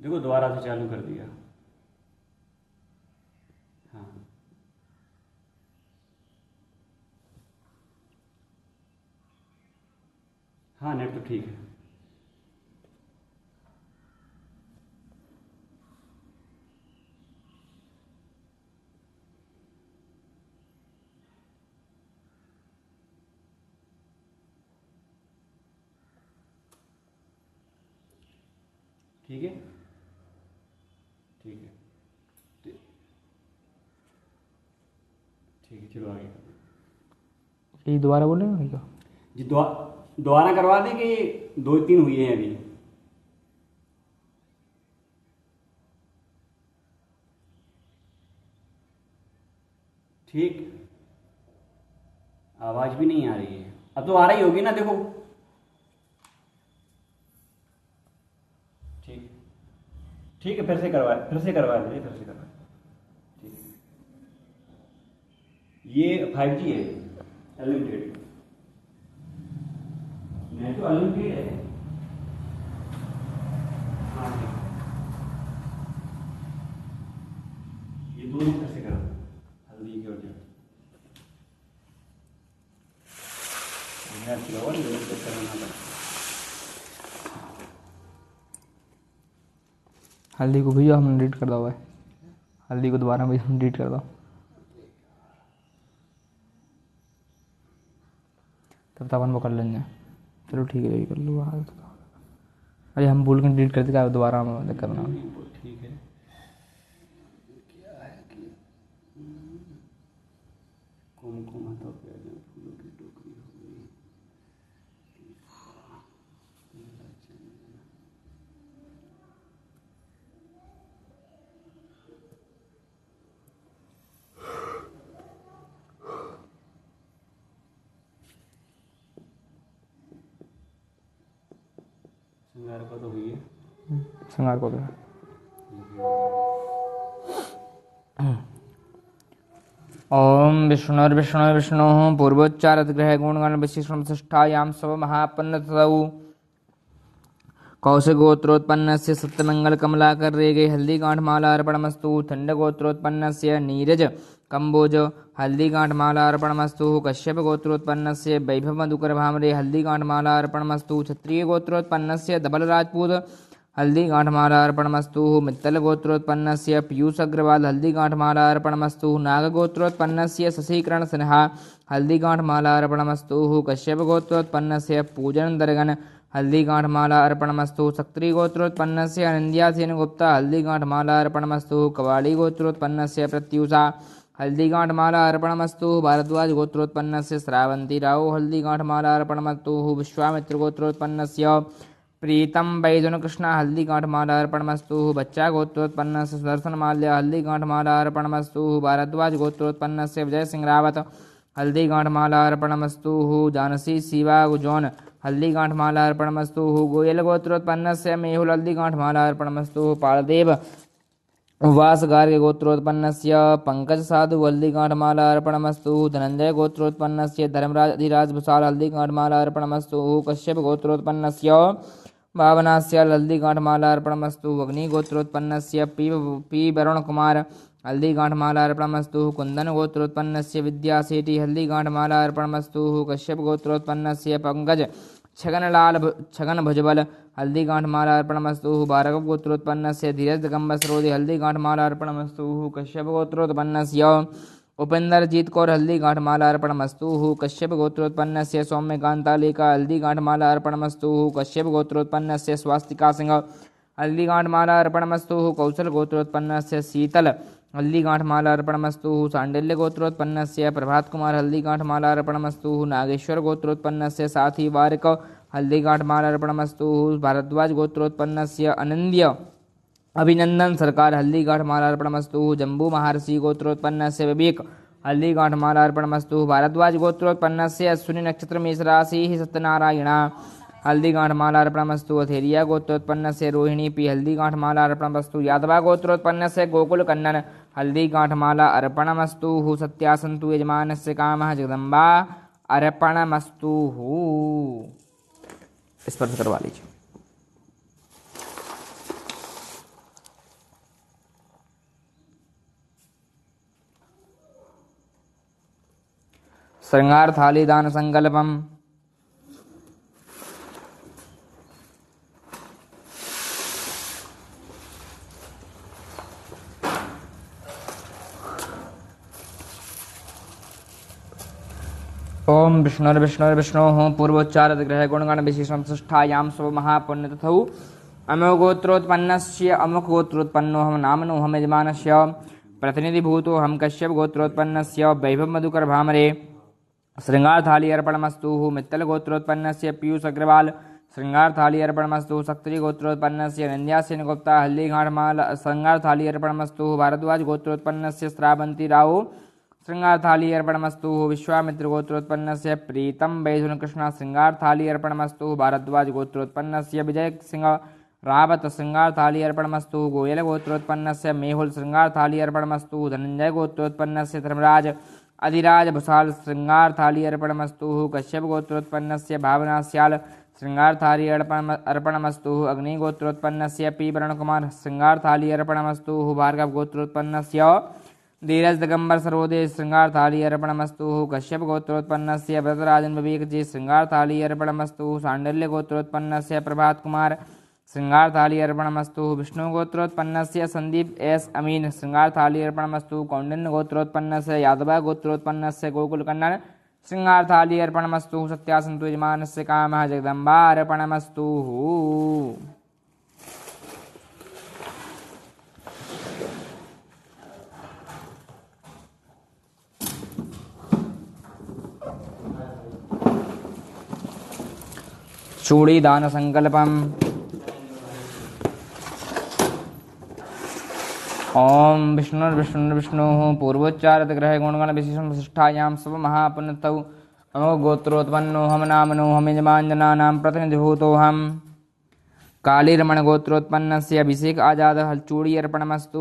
देखो दोबारा से चालू कर दिया। हाँ। हाँ नेट तो ठीक है। ठीक है। ठीक है। ठीक। ठीक है चलो आगे। ये दोबारा बोलेंगे क्या? जी दोबारा करवा दें कि दो तीन हुई हैं अभी। ठीक। आवाज़ भी नहीं आ रही है। अब तो आ रही होगी ना देखो। ठीक। ठीक है फिर से करवा दीजिए फिर से करवा। ठीक है। ये 5G है अनलिमिटेड। नेट तो अनलिमिटेड है। हाँ ठीक। ये दोनों फिर से करो। हल्दी की और जो नेट स्लो है ये तो करना था। हल्दी को भेजो, हमने डिलीट कर दो हुआ है। हल्दी को दोबारा भेजो, हम डिलीट कर दो। तब तक अपन वो कर लेंगे। चलो ठीक है, यही कर लो। अरे हम भूल के डिलीट कर दिया, दोबारा हमें करना। ठीक है। क्या है कि कुमकुम तो प्यारे फूलों की टोकरी हो गई। श्रृंगार का तो हुई है। श्रृंगार को तो ओम विष्णुर्विष्णु पूर्वोच्चारत ग्रह गुणगण विशिष्टायाम सब महापन्न तौ कौशिक से सत्यमंगल कमलाकर रेगे हल्दी गांठ माला अर्पणमस्तु। थंड से नीरज कंबोज हल्दी गांठ माला अर्पणमस्तु। कश्यप से वैभव मधुकर भामरे हल्दी गांठ माला अर्पणमस्तु। क्षत्रिय से धबल राजपूत हल्दी गांठ माला अर्पणमस्तु। मित्तल से पीयूष अग्रवाल हल्दी गांठ माला अर्पणमस्तु। नाग से शशिकरण सिन्हा हल्दी गांठ माला अर्पणमस्तु। कश्यप से पूजन दर्गन हल्दी गांठ माला अर्पणमस्तु। सक्त्री से अनंदिया सेन गुप्ता हल्दी गांठ माला अर्पणमस्तु। कवाड़ी से प्रत्युषा हल्दी गांठ माला अर्पणमस्तु। भारद्वाज से श्रावंती राव हल्दी गांठ माला अर्पणमस्तु। विश्वामित्र से प्रीतम बैजुन कृष्णा हल्दी गांठ माला अर्पणमस्तु। बच्चा से सुदर्शन माल्या हल्दी गांठ माला अर्पणमस्तु। भारद्वाज से विजय सिंह रावत हल्दी गांठ माला अर्पणमस्तु। जानसी शिवा जौन हल्दी गांठ माला अर्पणमस्तु। गोयल से मेहुल हल्दी गांठ माला अर्पणमस्तु। पालदेव वास गार्ग्य से पंकज साधु हल्दी गांठ माला अर्पणमस्तु। धनंजय से धर्मराज अधिराज भूषाल हल्दी गांठ माला अर्पणमस्तु। कश्यप से भावनास्य हल्दी गांठ माला अर्पणमस्तु। अग्नि से पी वरुण कुमार हल्दी गांठ माला अर्पणमस्तु। कुंदन से विद्या सेठी हल्दी गांठ माला अर्पणमस्तु। कश्यप से पंकज छगन भुजबल हल्दी गांठ माला अर्पणमस्तु। भार्गव से धीरज दिगंबर सरोदे हल्दी गांठ माला अर्पणमस्तु। कश्यप से उपेंद्र जीत कौर हल्दी गांठ माला अर्पणमस्तु। कश्यप से सौम्य कांतालिका हल्दी गांठ माला अर्पणमस्तु। कश्यप से स्वास्तिका सिंह हल्दी गांठ माला अर्पणमस्तु। कौशल से शीतल हल्दी गांठ माला अर्पणमस्तु। सांडिल्य से प्रभात कुमार हल्दी गांठ माला अर्पणमस्तु। नागेश्वर से साथी वारिक हल्दी गांठ माला अर्पणमस्तु। भारद्वाज से अनंद्य अभिनंदन सरकार हल्दी गांठ माला अर्पणमस्तु। जम्बू महर्षि से विवेक हल्दी गांठ माला अर्पणमस्तु। भारद्वाज से अश्विनी नक्षत्र मेष राशि सत्यनारायण हल्दी गांठ माला अर्पणमस्तु। अथेरिया से रोहिणी पी हल्दी गांठ माला अर्पणमस्तु। यादवा से गोकुल कन्नन हल्दी गांठ माला अर्पणमस्तु। सत्यासंतु यजमान से काम जगदम्बा अर्पणमस्तु। स्पर्श करवा लीजिए। श्रृंगार थाली दान संकल्पम। ओम विष्णुर्विष्णुर्विष्णोः पूर्वोच्चारित ग्रह गुणगण विशेषं षष्ठायां स्व महापुण्य तथौ अमो गोत्रोत्पन्नस्य अमुक गोत्रोत्पन्नो हम नामनो हम यजमानस्य प्रतिनिधिभूतो हम कश्यप गोत्रोत्पन्नस्य वैभव मधुकर भामरे श्रृंगार थाली अर्पणमस्तु। मित्तल गोत्रोत्पन्नस्य पीयूष अग्रवाल श्रृंगार थाली अर्पणमस्तु। सक्त्री गोत्रोत्पन्नस्य नंद्यासेन गुप्ता हल्दीघाट माल श्रृंगार थाली अर्पणमस्तु। भारद्वाज गोत्रोत्पन्नस्य श्रावंती राव श्रृंगार थाली अर्पणमस्तु। विश्वामित्र गोत्रोत्पन्नस्य प्रीतम वैधुन कृष्ण श्रृंगार थाली अर्पणमस्तु। भारद्वाज गोत्रोत्पन्नस्य विजय सिंह रावत श्रृंगार थाली अर्पणमस्तु। गोयल गोत्रोत्पन्नस्य मेहुल श्रृंगार थाली अर्पणमस्तु। धनंजय गोत्रोत्पन्नस्य धर्मराज अधिराज भुसाल श्रृंगार थाली अर्पणमस्तु। कश्यप गोत्रोत्पन्नस्य भावना स्याल श्रृंगार थाली अर्पणमस्तु। अग्नि गोत्रोत्पन्नस्य पी वरण कुमार श्रृंगार थाली अर्पणमस्तु। भार्गव गोत्रोत्पन्नस्य धीरज दिगंबर सर्वोदय श्रृंगार थाली अर्पणमस्तु। कश्यप गोत्रोत्पन्नस्य व्रतराजन विवेक जी श्रृंगार थाली अर्पणमस्तु। सांडल्य गोत्रोत्पन्नस्य प्रभात कुमार श्रृंगार थाली अर्पणमस्तु। विष्णु गोत्रोत्पन्नस्य संदीप एस अमीन श्रृंगार थाली अर्पणमस्तु। कौंडिन्य गोत्रोत्पन्नस्य यादव गोत्रोत्पन्नस्य गोकुल कन्नड़ श्रृंगार थाली अर्पणमस्तु। सत्यासंतु यजमानस्य कामः जगदम्बा अर्पणमस्तु। चूड़ी दान संकल्पम। ओम विष्णुर्विष्णुर्विष्णुः पूर्वोच्चारित ग्रह गुणगण विशेषं विशिष्टायां स्व महापुण्यतौ अमो गोत्रोत्पन्नो हम नामनो हम यजमानजनानां प्रतिनिधिभूतोऽहम्। कालीरमण गोत्रोत्पन्नस्य अभिषेक आजाद चूड़ी अर्पणमस्तु।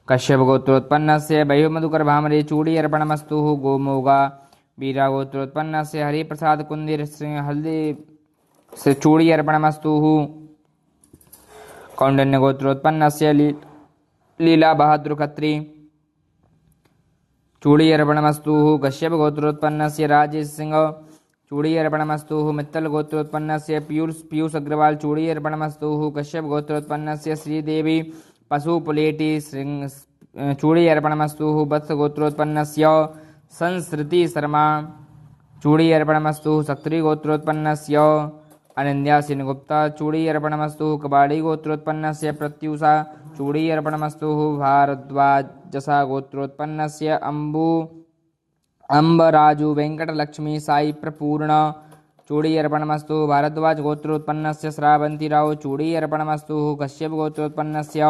कश्यप गोत्रोत्पन्नस्य वैभव मधुकर भामरे चूड़ी अर्पणमस्तु। गोमोगा बीरा गोत्रोत्पन्नस्य हरिप्रसाद कुंदिर हल्दी से चूड़ी अर्पणमस्तु। कौंडिन्य गोत्रोत्पन्नस्य लीला बहादुर खत्री चूड़ी अर्पणमस्तु। कश्यप गोत्रोत्पन्नस्य राजेश सिंह चूड़ी अर्पणमस्तु। मित्तल गोत्रोत्पन्नस्य पीयूष अग्रवाल चूड़ी अर्पणमस्तु। कश्यप गोत्रोत्पन्नस्य श्रीदेवी पशुपुलेटी चूड़ी अर्पणमस्तु। वत्स गोत्रोत्पन्नस्य संस्कृति शर्मा चूड़ी अर्पणमस्तु। सक्त्री गोत्रोत्पन्नस्य अनन्या सेनगुप्ता चूड़ी अर्पणमस्तु। कबाड़ी गोत्रोत्पन्नस्य प्रत्युषा चूड़ी अर्पणमस्तु। भारद्वाजसा गोत्रोत्पन्नस्य अम्बराजु वेंकटलक्ष्मी साई प्रपूर्ण चूड़ी अर्पणमस्तु। भारद्वाज गोत्रोत्पन्नस्य श्रावंती राव चूड़ी अर्पणमस्तु। कश्यप गोत्रोत्पन्नस्य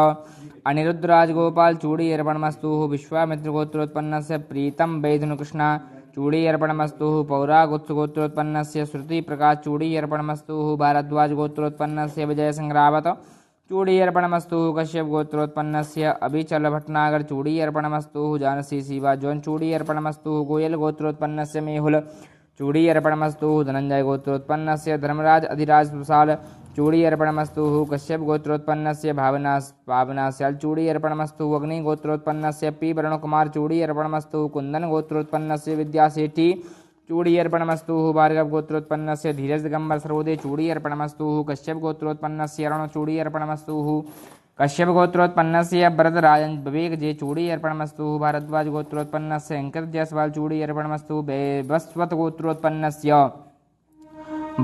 अनिरुद्ध राजगोपाल चूड़ी अर्पणमस्तु। विश्वामित्र गोत्रोत्पन्नस्य प्रीतम वैधुन कृष्णा चूड़ी अर्पणमस्तु। पौरागुत्स गोत्रोत्पन्नस्य श्रुति प्रकाश चूड़ी अर्पणमस्तु। भारद्वाज गोत्रोत्पन्नस्य विजय सिंह रावत चूड़ी अर्पणमस्तु। कश्यप गोत्रोत्पन्नस्य अभिचल भटनागर चूड़ी अर्पणमस्तु। जानसी शिवा जौन चूड़ी अर्पणमस्तु। गोयल गोत्रोत्पन्नस्य मेहुल चूड़ी अर्पणमस्तु। धनंजय गोत्रोत्पन्नस्य धर्मराज अधिराज प्रसाद चूड़ी अर्पणमस्तु। कश्यप गोत्रोत्पन्नस्य भावनास्याल चूड़ी अर्पणमस्तु। अग्नि गोत्रोत्पन्नस्य पी वरण कुमार चूड़ी अर्पणमस्तु। कुंदन गोत्रोत्पन्नस्य विद्यासेठी चूड़ी अर्पणमस्तु। भार्गव गोत्रोत्पन्नस्य धीरज दिगंबर सर्वोदय चूड़ी अर्पणमस्तु। कश्यप गोत्रोत्पन्नस्य अरुण चूड़ी अर्पणमस्तु। कश्यप गोत्रोत्पन्नस्य वरदराजन विवेक जे चूड़ी अर्पणमस्तु। भारद्वाज गोत्रोत्पन्नस्य अंकित जायसवाल चूड़ी अर्पणमस्तु। वस्वत गोत्रोत्पन्नस्य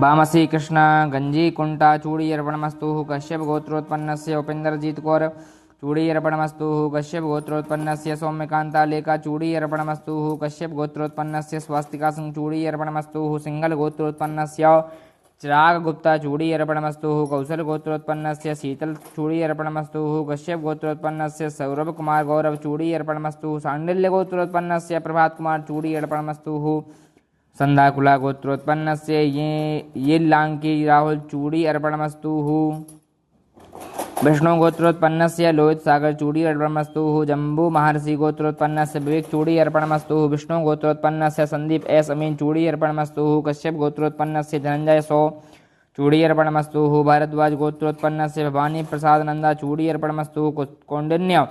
वामसी कृष्ण गंजी कुंटा चूड़ी अर्पणमस्तु। कश्यप गोत्रोत्पन्नस्य उपेंद्रजीत कौर चूड़ी अर्पणमस्तु। कश्यप गोत्रोत्पन्नस्य सौम्यकांता लेखा चूड़ी अर्पणमस्तु। कश्यप गोत्रोत्पन्नस्य स्वास्तिका सिंह चूड़ी अर्पणमस्तु। सिंगल गोत्रोत्पन्नस्य चिराग गुप्ता चूड़ी अर्पणमस्तु। कौशल गोत्रोत्पन्नस्य शीतल चूड़ी अर्पणमस्तु। कश्यप गोत्रोत्पन्नस्य सौरभ कुमार गौरव चूड़ी अर्पणमस्तु। सांडिल्य गोत्रोत्पन्नस्य प्रभात कुमार चूड़ी अर्पणमस्तु। संधाकुला गोत्रोत्पन्नस्य ये लांकी राहुल चूड़ी अर्पणमस्तु। विष्णु गोत्रोत्पन्नस्य लोहित सागर चूड़ी अर्पणमस्तु। जम्बू महर्षि गोत्रोत्पन्नस्य विवेक चूड़ी अर्पणमस्तु। विष्णु गोत्रोत्पन्नस्य संदीप एस अमीन चूड़ी अर्पणमस्तु। कश्यप गोत्रोत्पन्नस्य धनंजय सौ चूड़ी अर्पणमस्तु। भारद्वाज गोत्रोत्पन्नस्य भवानी प्रसाद नंदा चूड़ी अर्पणमस्तु। कौंडिन्य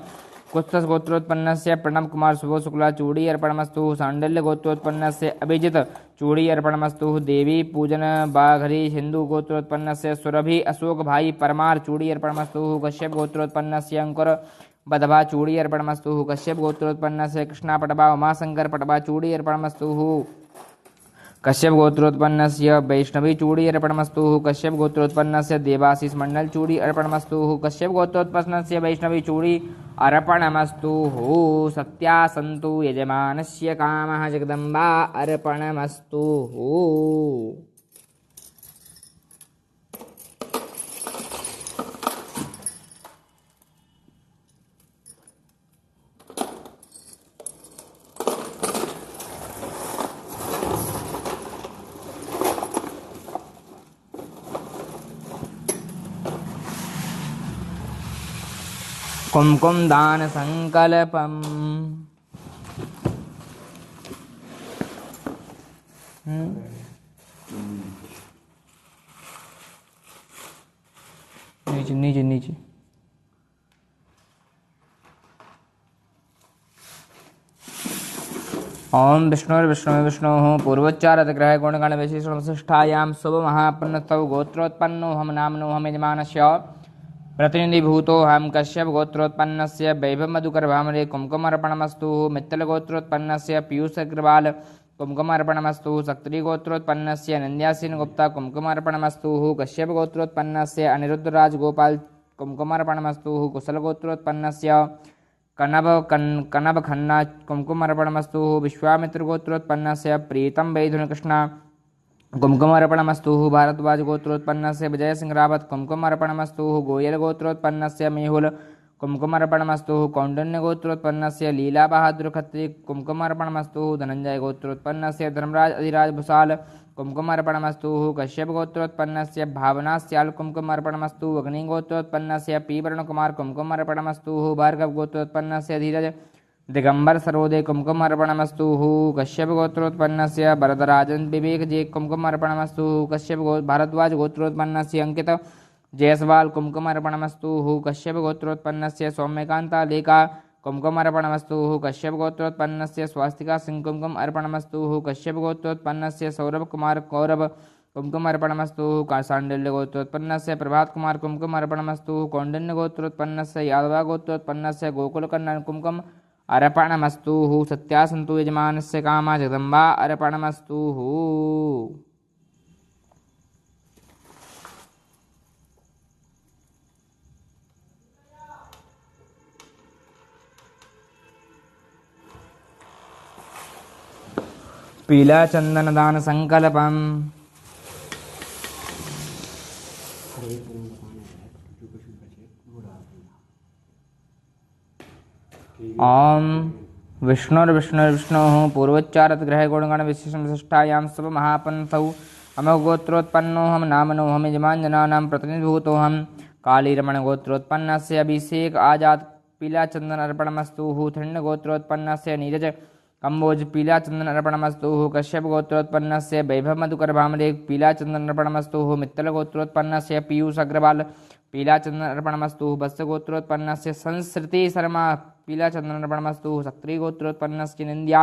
कुत्सस गोत्रोत्पन्नस्य प्रणव कुमार सुबोध शुक्ला चूड़ी अर्पणमस्तु। सांडल्य गोत्रोत्पन्नस्य अभिजित चूड़ी अर्पणमस्तु। देवी पूजन बाघरी हिंदू गोत्रोत्पन्नस्य सुरभि अशोक भाई परमार चूड़ी अर्पणमस्तु। कश्यप गोत्रोत्पन्नस्य अंकुर बधवा चूड़ी अर्पणमस्तु। कश्यप गोत्रोत्पन्नस्य कृष्णा पटवा उमाशंकर पटवा चूड़ी अर्पणमस्तु। कश्यप गोत्रोत्पन्नस्य वैष्णवी चूड़ी अर्पणमस्तु। कश्यप गोत्रोत्पन्नस्य देवाशीष मंडल चूड़ी अर्पणमस्तु। कश्यप गोत्रोत्पन्नस्य वैष्णवी चूड़ी अर्पणमस्तु। सत्या सन्तु यजमानस्य कामः जगदम्बा अर्पणमस्तु। कुमकुम दान संकल्पम। नीचे नीचे नीचे ओम विष्णु पूर्वोच्चारत ग्रह गुणगण विशेषण विशिष्टायां शुभ महापन्नतौ गोत्रोत्पन्नो हम नामनो हम यजमानस्य प्रतिनिधिभूतो हम कश्यप गोत्रोत्पन्नस्य वैभव मधुकर भामरे कुमकुमर्पणमस्तु। मित्तल गोत्रोत्पन्नस्य पीयूष अग्रवाल कुमकुमर्पणमस्तु। सक्त्री गोत्रोत्पन्नस्य नंद्यासीन गुप्ता कुमकुमर्पणमस्तु। कश्यप गोत्रोत्पन्नस्य अनिरुद्ध राजगोपाल कुमकुमर्पणमस्तु। कुशल गोत्रोत्पन्नस्य कनब खन्ना कुमकुमर्पणमस्तु। विश्वामित्र गोत्रोत्पन्नस्य प्रीतम वैधुन कृष्णा कुमकुमर्पणमस्तु। भारद्वाज गोत्रोत्पन्नस्य विजय सिंह रावत कुमकुमर्पणमस्तु। गोयल गोत्रोत्पन्नस्य मेहुल कुमकुमर्पणमस्तु। कौंडिन्य गोत्रोत्पन्नस्य लीला बहादुर खत्री कुमकुमर्पणमस्तु। धनंजय गोत्रोत्पन्नस्य धर्मराज अधिराज भुसाल कुमकुमर्पणमस्तु। कश्यप गोत्रोत्पन्नस्य भावना स्याल कुमकुमर्पणमस्तु। अग्नि गोत्रोत्पन्नस्य पी वरुण कुमार कुमकुमर्पणमस्तु। भार्गव गोत्रोत्पन्नस्य धीरज दिगंबर सरोदे कुमकुमर्पणमस्तु। कश्यप गोत्रोत्पन्नस्य वरदराजन विवेक जे कुमकुमर्पणमस्तु। कश्यप भारद्वाज गोत्रोत्पन्नस्य अंकित जयसवाल कुमकुमर्पणमस्तु। कश्यप गोत्रोत्पन्नस्य सौम्यकांता लेखा कुमकुमर्पणमस्तु। कश्यप गोत्रोत्पन्नस्य स्वास्तिका सिंह कुमकुमर्पणमस्तु। कश्यप गोत्रोत्पन्नस्य सौरभ कुमार कौरव कुमकुमर्पणमस्तु। सांडल्य गोत्रोत्पन्नस्य प्रभात कुमार कुमकुमर्पणमस्तु। कौंडिन्य गोत्रोत्पन्नस्य यादवा गोत्रोत्पन्नस्य गोकुल कन्नन कुमकुम अर्पणमस्तु। सत्या सन्तु यजमानस्य कामा जगदम्बा अर्पणमस्तु। पीला चंदन दान संकल्पम। ओम विष्णु पूर्वोच्चारत ग्रह गुणगण विशेषण विशिष्टायां सब महापन्थौ अमो गोत्रोत्पन्नो हम नामनो हम यजमान जनानां प्रतिनिधिभूतो हम कालीरमण गोत्रोत्पन्नस्य अभिषेक आजाद पीला चंदन अर्पणमस्तु। थिण्ड गोत्रोत्पन्नस्य नीरज कंबोज पीला चंदन अर्पणमस्तु। कश्यप गोत्रोत्पन्नस्य वैभव मधुकर भामरे पीला चंदन अर्पणमस्तु। मित्तल गोत्रोत्पन्नस्य पीयूष अग्रवाल पीला चंदन अर्पणमस्तु। वत्स गोत्रोत्पन्नस्य संस्कृति शर्मा पीला चंदन अर्पणमस्तु। सक्त्री गोत्रोत्पन्नस्य निंद्या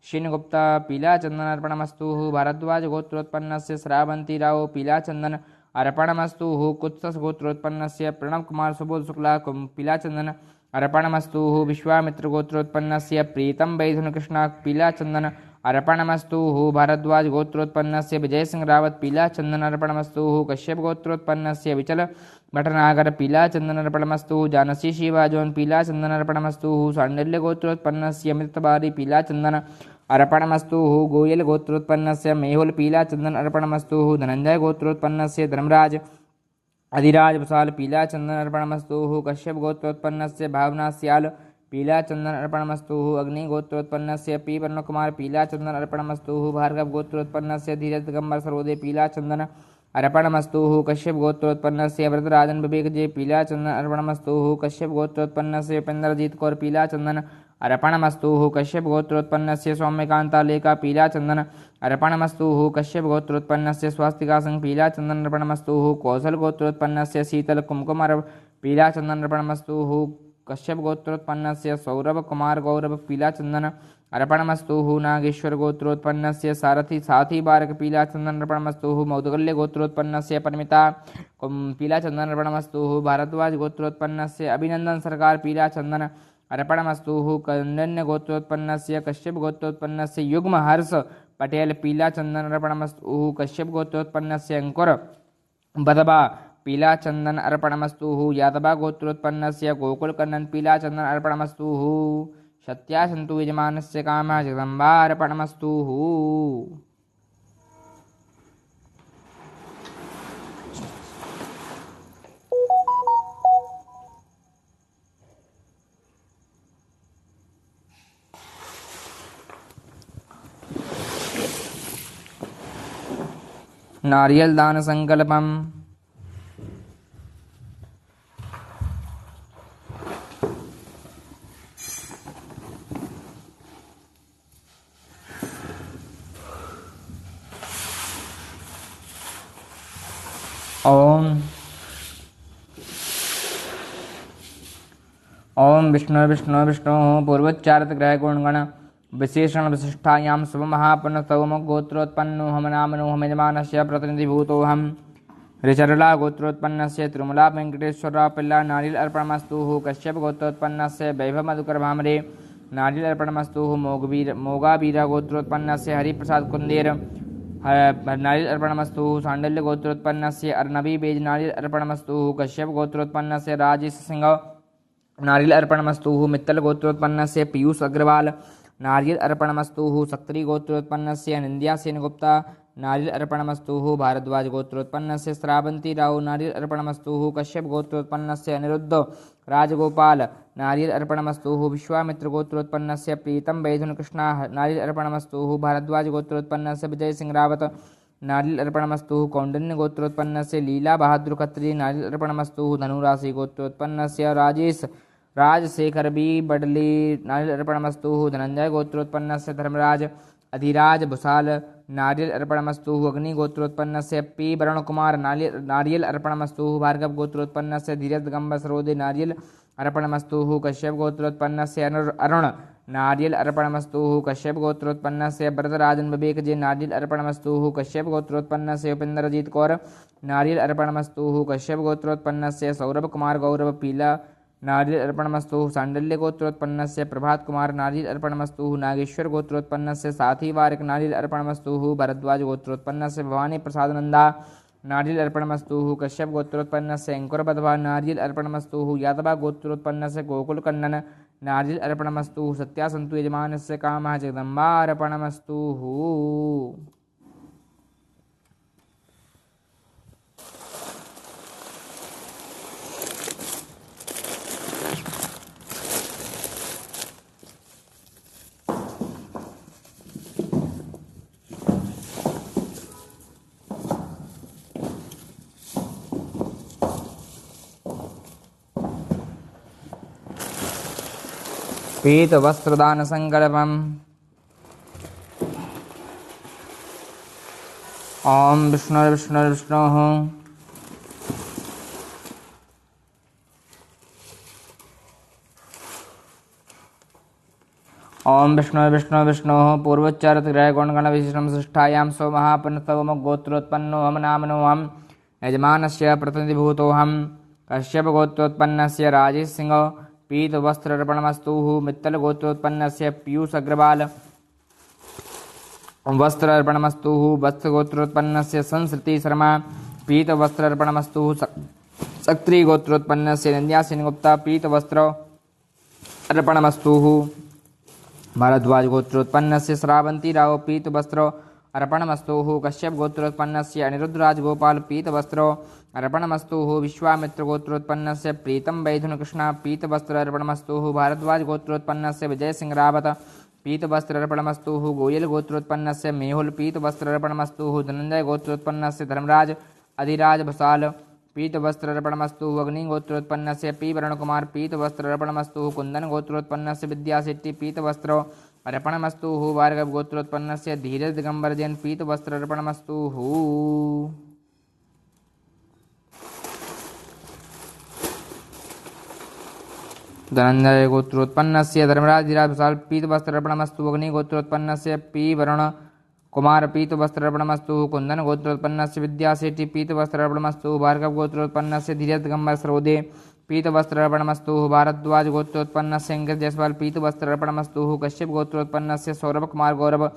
शीन गुप्ता पीला चंदन अर्पणमस्तु। भारद्वाज गोत्रोत्पन्नस्य श्रावंती राव पीला चंदन अर्पणमस्तु। कुत्सस गोत्रोत्पन्नस्य प्रणव कुमार सुबोध शुक्ला पीला चंदन अर्पणमस्तु। विश्वामित्र गोत्रोत्पन्नस्य प्रीतम वैधुन कृष्णा पीला चंदन अर्पणमस्तु। भारद्वाज गोत्रोत्पन्नस्य विजय सिंह रावत पीला चंदन अर्पणमस्तु। कश्यप गोत्रोत्पन्नस्य विचल भटनागर पीला चंदन अर्पणमस्तु। जानसी शिवाजोन पीला चंदन अर्पणमस्तु। सांडल्य गोत्रोत्पन्नस्य अमृतबारी पीला चंदन अर्पणमस्तु। गोयल गोत्रोत्पन्नस्य मेहुल पीला चंदन अर्पणमस्तु। धनंजय गोत्रोत्पन्नस्य धर्मराज अधिराज भुसाल पीला चंदन अर्पणमस्तु। कश्यप गोत्रोत्पन्नस्य भावना स्याल पीला चंदन अर्पणमस्तु। अग्नि गोत्रोत्पन्नस्य पी वरुण कुमार पीला चंदन अर्पणमस्तु। भार्गव गोत्रोत्पन्नस्य धीरज दिगंबर सरोदे पीला चंदन अर्पणमस्तु। कश्यप गोत्रोत्पन्नस्य वरदराजन विवेक जे पीला चंदन अर्पणमस्तु। कश्यप गोत्रोत्पन्नस्य उपेंद्रजीत कौर पीला चंदन अर्पणमस्तु। कश्यप गोत्रोत्पन्नस्य सौम्यकांता लेखा पीला चंदन अर्पणमस्तु। कश्यप गोत्रोत्पन्नस्य स्वास्तिका सिंह पीला चंदन अर्पणमस्तु। कौशल गोत्रोत्पन्नस्य शीतल कुमकुम पीला चंदन अर्पणमस्तु। कश्यप गोत्रोत्पन्नस्य सौरभ कुमार गौरव पीलाचंदन अर्पणमस्तु नागेश्वर गोत्रोत्पन्नस्य सारथी साथी बारक पीलाचंदन अर्पणमस्तु मौदगल्य गोत्रोत्पन्नस्य परिमिता पीलाचंदन अर्पणमस्तु भारद्वाज गोत्रोत्पन्नस्य अभिनंदन सरकार पीलाचंदन अर्पणमस्तु कौंडन्य गोत्रोत्पन्नस्य कश्यप गोत्रोत्पन्नस्य युग्म हर्ष पटेल पीलाचंदन अर्पणमस्तु कश्यप गोत्रोत्पन्नस्य अंकुर बदबा पीलाचंदन अर्पणमस्तु यादवा गोत्रोत्पन्नस्य गोकुलकन्नन पीलाचंदन अर्पणमस्तु सत्यासन्तु यजमानस्य कामः जगदम्बा अर्पणमस्तु। नारियल दान संकल्पम। ओम विष्णु विष्णु विष्णु पूर्वोच्चारित ग्रह गुणगण विशेषण विशिष्टायां शुभ महापन्न सौम गोत्रोत्पन्नो हम नामनो हम यजमानस्य प्रतिनिधिभूतोऽहं ऋचरला गोत्रोत्पन्नस्य तिरुमला वेंकटेश्वरराव पिल्ला नारियल अर्पणमस्तु कश्यप गोत्रोत्पन्नस्य वैभव मधुकर भामरे नारियल अर्पणमस्तु मोगाबीरा गोत्रोत्पन्नस्य हरिप्रसाद कुंदेर नारियल अर्पणमस्तु सांडल्य गोत्रोत्पन्नस्य अर्नबी बेज नारियल अर्पणमस्तु कश्यप गोत्रोत्पन्नस्य राजेश सिंह नारियल अर्पणमस्तु मित्तल गोत्रोत्पन्नस्य पीयूष अग्रवाल नारियल अर्पणमस्तु सक्त्री गोत्रोत्पन्नस्य निंदिया सेनगुप्ता नारियल अर्पणमस्तु भारद्वाज गोत्रोत्पन्नस्य श्रावंती राव नारियल अर्पणमस्तु कश्यप गोत्रोत्पन्नस्य अनिरुद्ध राजगोपाल नारियल अर्पणमस्तु विश्वामित्र गोत्रोत्पन्नस्य प्रीतम वैधुन कृष्णा नारियल अर्पणमस्तु भारद्वाज गोत्रोत्पन्नस्य विजय सिंह रावत नारियल अर्पणमस्तु कौंडन्य गोत्रोत्पन्नस्य लीला बहादुर खत्री नारियल अर्पणमस्तु धनुराशि गोत्रोत्पन्नस्य राजेश राजशेखर बी बडली नारियल अर्पणमस्तु धनंजय गोत्रोत्पन्नस्य धर्मराज अधिराज भुसाल नारियल अर्पणमस्तु अग्नि गोत्रोत्पन्नस्य पी वरुण कुमार नारियल अर्पणमस्तु भार्गव गोत्रोत्पन्नस्य धीरज दिगंबर सरोदे नारियल अर्पणमस्तु कश्यप गोत्रोत्पन्नस्य अरुण नारियल अर्पणमस्तु कश्यप गोत्रोत्पन्नस्य वरदराजन विवेक जे नारियल अर्पणमस्तु कश्यप गोत्रोत्पन्नस्य उपेंद्रजीत कौर नारियल अर्पणमस्तु कश्यप गोत्रोत्पन्नस्य सौरभ कुमार गौरव पीला नारियल अर्पणमस्तु सांडल्य गोत्रोत्पन्नस्य प्रभात कुमार नारियल अर्पणमस्तु नागेश्वर गोत्रोत्पन्नस्य साथी वारिक नारियल अर्पणमस्तु भरद्वाज गोत्रोत्पन्नस्य भवानी प्रसाद नंदा नारियल अर्पणमस्तु कश्यप गोत्रोत्पन्नस्य अंकुर बधवा नारियल अर्पणमस्तु यादवा गोत्रोत्पन्नस्य गोकुल कन्नन नारियल अर्पणमस्तु सत्यासन्तु यजमानस्य कामः जगदम्बा अर्पणमस्तु। पीत वस्त्रदान संकल्पम। ओम विष्णु विष्णु विष्णु ओम विष्णु विष्णु विष्णु पूर्वोच्चारित ग्रह गुणगण विशिष्टम सृष्टायां सो महापन्न सवम गोत्रोत्पन्नो हम नामनो हम यजमानस्य प्रतिनिधिभूतोऽहं कश्यप गोत्रोत्पन्नस्य राजेश सिंह पीत वस्त्र अर्पणमस्तु मित्तल गोत्रोत्पन्नस्य पीयूष अग्रवाल वस्त्र अर्पणमस्तु वत्स गोत्रोत्पन्नस्य संस्कृति शर्मा पीत वस्त्र अर्पणमस्तु सक्त्री गोत्रोत्पन्नस्य नंदिया सेनगुप्ता पीत वस्त्र अर्पणमस्तु भारद्वाज गोत्रोत्पन्नस्य श्रावंती राव पीत वस्त्र अर्पणमस्तु कश्यप गोत्रोत्पन्नस्य अनिरुद्ध राजगोपाल पीत वस्त्र अर्पणमस्तु विश्वामित्र गोत्रोत्पन्नस्य प्रीतम वैधुन कृष्णा पीत वस्त्र अर्पणमस्तु भारद्वाज गोत्रोत्पन्नस्य विजय सिंह रावत पीत वस्त्र अर्पणमस्तु गोयल गोत्रोत्पन्नस्य मेहुल पीत वस्त्र अर्पणमस्तु धनंजय गोत्रोत्पन्नस्य धर्मराज अधिराज भसाल पीत वस्त्र अर्पणमस्तु अग्नि गोत्रोत्पन्नस्य पी वरुण कुमार पीत वस्त्र अर्पणमस्तु कुंदन गोत्रोत्पन्नस्य विद्याशेट्टी पीत वस्त्र अर्पणमस्तु भार्गव गोत्रोत्पन्नस्य धीरज दिगंबर जैन पीत वस्त्र अर्पणमस्तु। धनञ्जय गोत्रोत्पन्नस्य धर्मराजधिराज विशाल पीतवस्त्रार्पणमस्तु। अग्निगोत्रोत्पन्नस्य पी वरुण कुमार पीतवस्त्रार्पणमस्तु। कुन्दन गोत्रोत्पन्नस्य विद्यासेठी पीतवस्त्रार्पणमस्तु। भार्गव गोत्रोत्पन्नस्य धीरज दिगंबर सरोदे पीतवस्त्रार्पणमस्तु। भारद्वाज गोत्रोत्पन्नस्य अंकित जायसवाल पीतवस्त्रार्पणमस्तु। कश्यप गोत्रोत्पन्नस्य सौरभ कुमार गौरव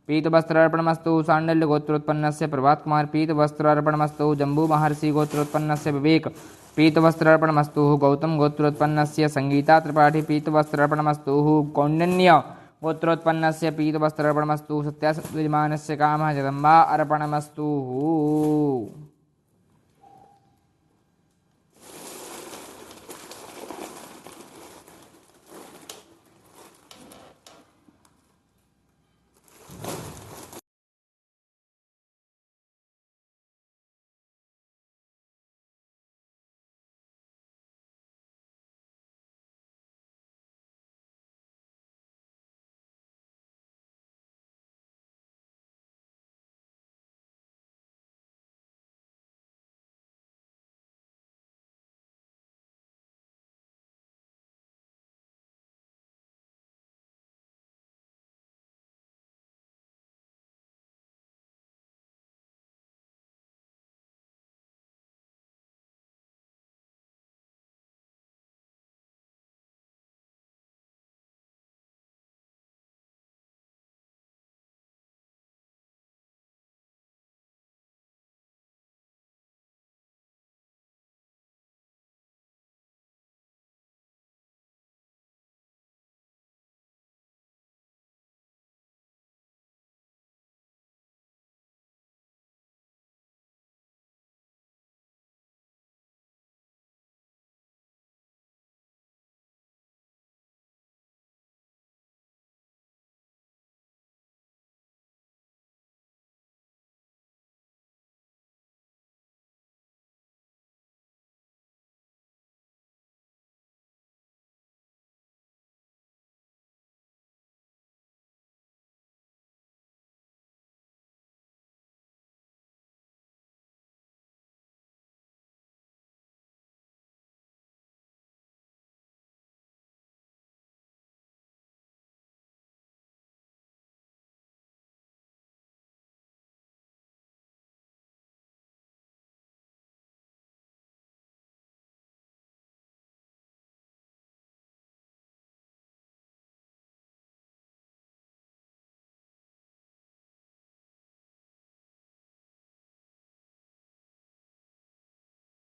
पीतवस्त्रार्पणमस्तु। सांडल्य गोत्रोत्पन्नस्य प्रभात कुमार पीतवस्त्रार्पणमस्तु। जम्बू महर्षि गोत्रोत्पन्नस्य विवेक पीतवस्त्रार्पणमस्तु। गौतम गोत्रोत्पन्नस्य संगीता त्रिपाठी पीतवस्त्रार्पणमस्तु। कौंडिन्य गोत्रोत्पन्नस्य पीतवस्त्रार्पणमस्तु। सत्यासत्विमानस्य कामः जगदम्बा अर्पणमस्तु।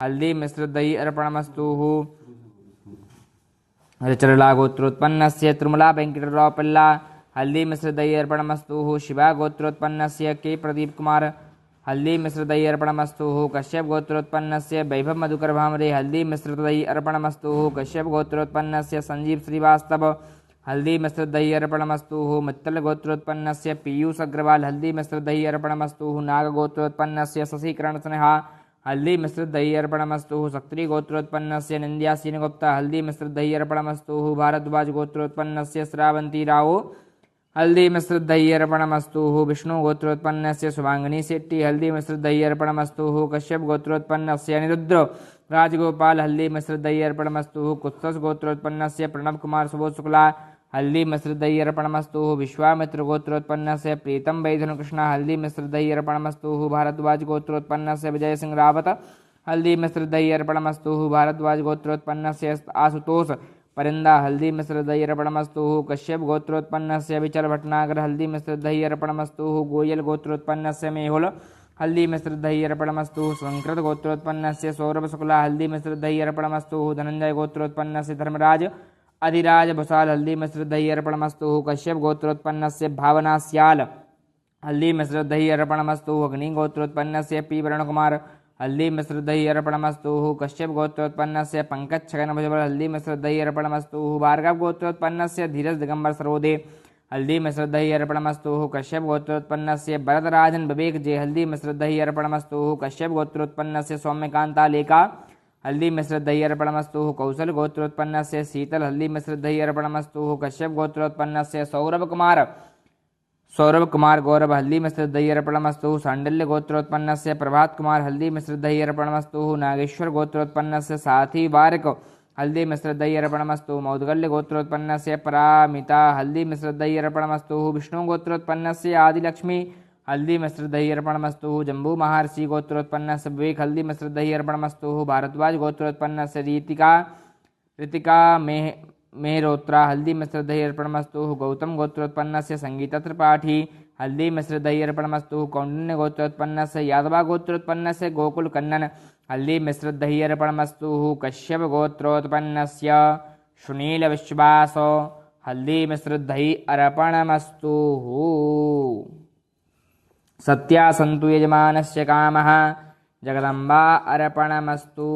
हल्दी मिश्र दही अर्पणमस्तु। रचरला गोत्रोत्पन्नस्य त्रिमला वेंकटराव पिल्ला हल्दी मिश्र दही अर्पणमस्तु। शिवा गोत्रोत्पन्नस्य के प्रदीप कुमार हल्दी मिश्र दही अर्पणमस्तु। कश्यप गोत्रोत्पन्नस्य वैभव मधुकर भामरे हल्दी मिश्र दही अर्पणमस्तु। कश्यप गोत्रोत्पन्नस्य संजीव श्रीवास्तव हल्दी मिश्र दही अर्पणमस्तु। मित्तल गोत्रोत्पन्नस्य पीयूष अग्रवाल हल्दी मिश्र दही अर्पणमस्तु। नाग गोत्रोत्पन्नस्य शशिकरण सिन्हा हल्दी मिश्र दही अर्पणमस्तु। सक्त्री गोत्रोत्पन्नस्य निंद्यासीन गुप्ता हल्दी मिश्र दही अर्पणमस्तु। भारद्वाज गोत्रोत्पन्नस्य श्रावंती राव हल्दी मिश्र दही अर्पणमस्तु। विष्णु गोत्रोत्पन्नस्य शुभांगिनी शेट्टी हल्दी मिश्र दही अर्पणमस्तु। कश्यप गोत्रोत्पन्नस्य अनिरुद्र राजगोपाल हल्दी मिश्र दही अर्पणमस्तु। कुत्सस गोत्रोत्पन्नस्य प्रणव कुमार सुबोध शुक्ला हल्दी मिश्र दही अर्पणमस्तु। विश्वामित्र गोत्रोत्पन्नस्य प्रीतम वैधन कृष्णा हल्दी मिश्र दही अर्पणमस्तु। भारद्वाज गोत्रोत्पन्नस्य विजय सिंह रावत हल्दी मिश्र दही अर्पणमस्तु। भारद्वाज गोत्रोत्पन्नस्य आशुतोष परिंदा हल्दी मिश्र दही अर्पणमस्तु। कश्यप गोत्रोत्पन्नस्य विचल भटनागर हल्दी मिश्र दही अर्पणमस्तु। गोयल गोत्रोत्पन्नस्य मेहुल हल्दी मिश्र दही अर्पणमस्तु। संकृत गोत्रोत्पन्नस्य सौरभ शुक्ला हल्दी मिश्र दही अर्पणमस्तु। धनंजय गोत्रोत्पन्नस्य धर्मराज अधिराज भुसाल हल्दी मिश्र दही अर्पणमस्तु। कश्यप गोत्रोत्पन्नस्य भावना स्याल हल्दी मिश्र दही अर्पणमस्तु। अग्नि गोत्रोत्पन्नस्य पी वरुण कुमार हल्दी मिश्र दही अर्पणमस्तु। कश्यप गोत्रोत्पन्नस्य पंकज छगन भुजबल हल्दी मिश्र दही अर्पणमस्तु। भार्गव गोत्रोत्पन्नस्य धीरज दिगंबर सरोदे हल्दी मिश्र दही अर्पणमस्तु। कश्यप गोत्रोत्पन्नस्य भरतराजन विवेक जे हल्दी मिश्र दही अर्पणमस्तु। कश्यप गोत्रोत्पन्नस्य सौम्यकांता लेखा हल्दी मिश्र दही अर्पणमस्तु। कौशल गोत्रोत्पन्नस्य शीतल हल्दी मिश्र दही अर्पणमस्तु। कश्यप गोत्रोत्पन्नस्य सौरभ कुमार गौरव हल्दी मिश्र दही अर्पणमस्तु। सांडल्य गोत्रोत्पन्नस्य प्रभात कुमार हल्दी मिश्र दही अर्पणमस्तु। नागेश्वर गोत्रोत्पन्नस्य साथी वारिक हल्दी मिश्र दही अर्पणमस्तु मौद्गल्य गोत्रोत्पन्नस्य परामिता हल्दी मिश्र दही अर्पणमस्तु विष्णु गोत्रोत्पन्नस्य आदिलक्ष्मी हल्दी मिश्र दही अर्पणमस्तु जम्बू महर्षि गोत्रोत्पन्नस्य विवेक हल्दी मिश्र दही अर्पणमस्तु भारद्वाज गोत्रोत्पन्नस्य ऋतिका मेहरोत्रा हल्दी मिश्र दही अर्पणमस्तु गौतम गोत्रोत्पन्नस्य संगीता त्रिपाठी हल्दी मिश्र दही अर्पणमस्तु कौंडिन्य गोत्रोत्पन्नस्य यादवा गोत्रोत्पन्नस्य गोकुल कन्नन हल्दी मिश्र दही अर्पणमस्तु कश्यप गोत्रोत्पन्नस्य सुनील विश्वास हल्दी मिश्र दही अर्पणमस्तु सत्या सन्तु यजमानस्य कामः जगदम्बा अर्पणमस्तु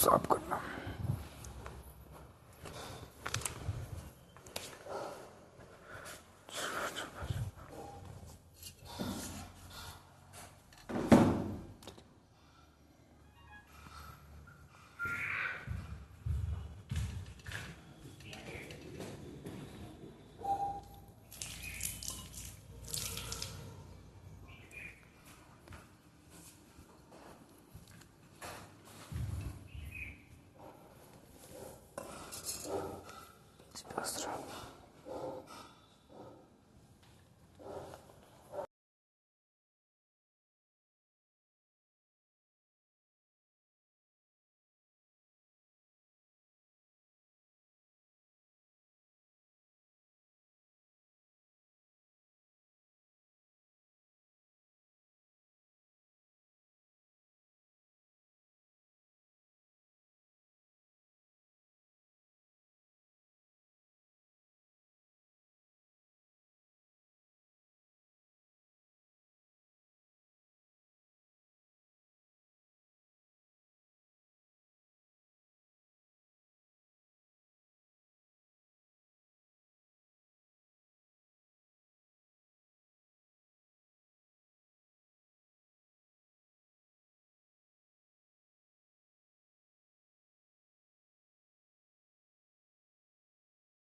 साफ करना।